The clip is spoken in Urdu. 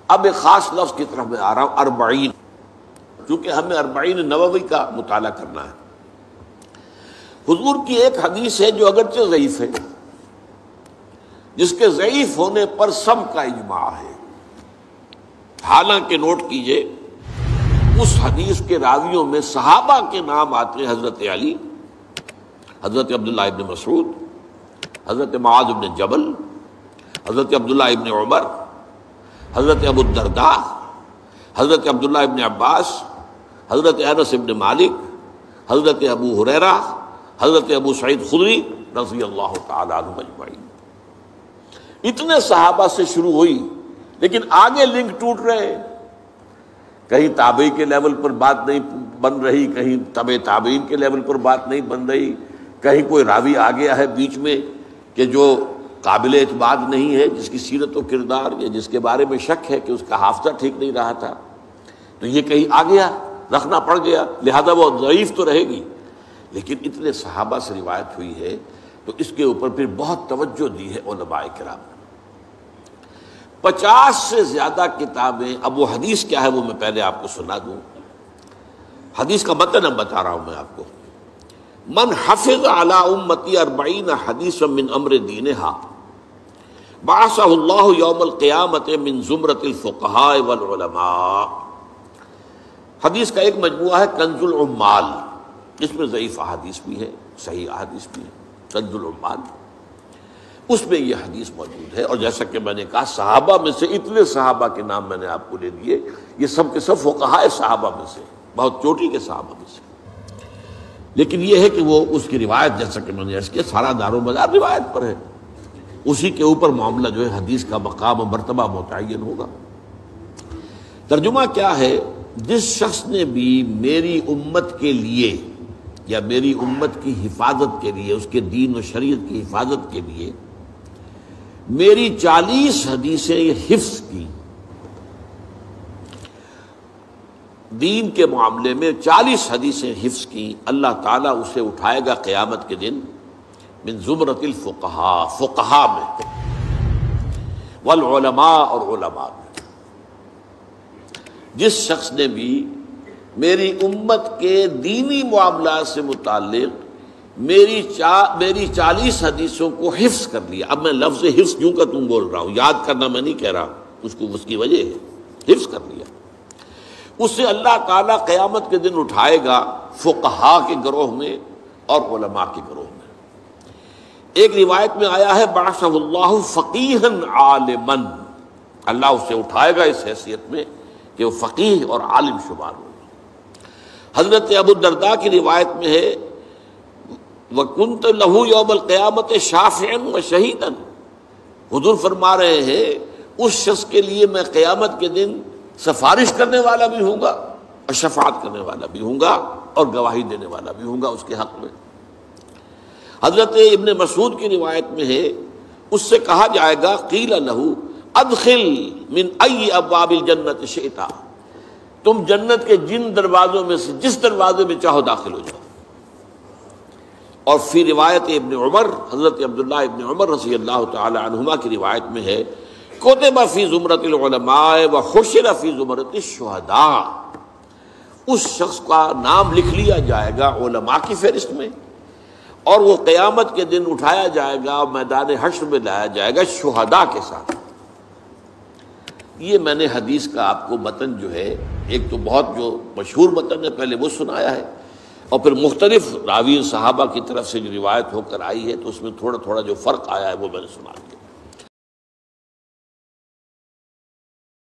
اب ایک خاص لفظ کی طرف میں آ رہا ہوں، 40، چونکہ ہمیں 40 نووی کا مطالعہ کرنا ہے۔ حضور کی ایک حدیث ہے جو اگرچہ ضعیف ہے، جس کے ضعیف ہونے پر سب کا اجماع ہے، حالانکہ نوٹ کیجئے اس حدیث کے راویوں میں صحابہ کے نام آتے ہیں، حضرت علی، حضرت عبداللہ ابن مسعود، حضرت معاذ بن جبل، حضرت عبداللہ ابن عمر، حضرت ابو الدرداء، حضرت عبداللہ ابن عباس، حضرت انس ابن مالک، حضرت ابو ہریرہ، حضرت ابو سعید خدری رضی اللہ تعالی عنہم اجمعین۔ اتنے صحابہ سے شروع ہوئی، لیکن آگے لنک ٹوٹ رہے ہیں، کہیں تابعی کے لیول پر بات نہیں بن رہی، کہیں تبع تابعین کے لیول پر بات نہیں بن رہی، کہیں کوئی راوی آ گیا ہے بیچ میں کہ جو قابل اعتماد نہیں ہے، جس کی سیرت و کردار یا جس کے بارے میں شک ہے کہ اس کا حافظہ ٹھیک نہیں رہا تھا، تو یہ کہیں آ گیا، رکھنا پڑ گیا، لہذا وہ ضعیف تو رہے گی۔ لیکن اتنے صحابہ سے روایت ہوئی ہے تو اس کے اوپر پھر بہت توجہ دی ہے علماء کرام نے۔ 50 سے زیادہ کتابیں، اب وہ حدیث کیا ہے وہ میں پہلے آپ کو سنا دوں۔ حدیث کا متن اب بتا رہا ہوں میں آپ کو۔ من حفظ علی امتی 40 حدیثا من امر دینہا بعثہ اللہ یوم القیامت من زمرۃ الفقہاء والعلماء۔ حدیث کا ایک مجموعہ ہے کنز العمال، اس میں ضعیف احادیث بھی ہے، صحیح احادیث بھی ہے، کنز العمال، اس میں یہ حدیث موجود ہے۔ اور جیسا کہ میں نے کہا صحابہ میں سے اتنے صحابہ کے نام میں نے آپ کو لے دیے، یہ سب کے سب فقہاء صحابہ میں سے، بہت چوٹی کے صحابہ میں سے۔ لیکن یہ ہے کہ وہ اس کی روایت، جیسا کہ میں نے عرض کیا، سارا دار و مدار روایت پر ہے، اسی کے اوپر معاملہ جو ہے حدیث کا مقام و مرتبہ متعین ہوگا۔ ترجمہ کیا ہے؟ جس شخص نے بھی میری امت کے لیے یا میری امت کی حفاظت کے لیے، اس کے دین و شریعت کی حفاظت کے لیے میری 40 حدیثیں حفظ کی، دین کے معاملے میں 40 حدیثیں حفظ کی، اللہ تعالیٰ اسے اٹھائے گا قیامت کے دن من زمرۃ الفقہاء، فقہاء میں، والعلماء، اور علماء میں۔ جس شخص نے بھی میری امت کے دینی معاملات سے متعلق میری 40 حدیثوں کو حفظ کر لیا۔ اب میں لفظ حفظ کیوں کا تم بول رہا ہوں، یاد کرنا میں نہیں کہہ رہا، اس کی وجہ ہے حفظ کر لیا، اس سے اللہ تعالیٰ قیامت کے دن اٹھائے گا فقہاء کے گروہ میں اور علماء کے گروہ میں۔ ایک روایت میں آیا ہے بعثہ اللہ فقیہا عالما، اللہ اسے اٹھائے گا اس حیثیت میں کہ وہ فقیہ اور عالم شمار ہو۔ حضرت ابو الدرداء کی روایت میں ہے وَكُنْتَ لَهُ يَوْمَ الْقِيَامَةِ شَافِعًا وَشَهِيدًا، حضور فرما رہے ہیں اس شخص کے لیے میں قیامت کے دن سفارش کرنے والا بھی ہوں گا اور شفاعت کرنے والا بھی ہوں گا اور گواہی دینے والا بھی ہوں گا اس کے حق میں۔ حضرت ابن مسعود کی روایت میں ہے اس سے کہا جائے گا قیل لہ ادخل من ای ابواب الجنت شئت، تم جنت کے جن دروازوں میں سے جس دروازے میں چاہو داخل ہو جاؤ۔ اور فی روایت ابن عمر، حضرت عبداللہ ابن عمر رضی اللہ تعالی عنہما کی روایت میں ہے کتب فی زمرۃ العلماء وحشر فی زمرۃ الشہداء، اس شخص کا نام لکھ لیا جائے گا علماء کی فہرست میں، اور وہ قیامت کے دن اٹھایا جائے گا، میدان حشر میں لایا جائے گا شہداء کے ساتھ۔ یہ میں نے حدیث کا آپ کو متن جو ہے، ایک تو بہت جو مشہور متن ہے پہلے وہ سنایا ہے، اور پھر مختلف راوی صحابہ کی طرف سے جو روایت ہو کر آئی ہے تو اس میں تھوڑا تھوڑا جو فرق آیا ہے وہ میں نے سنا دیا۔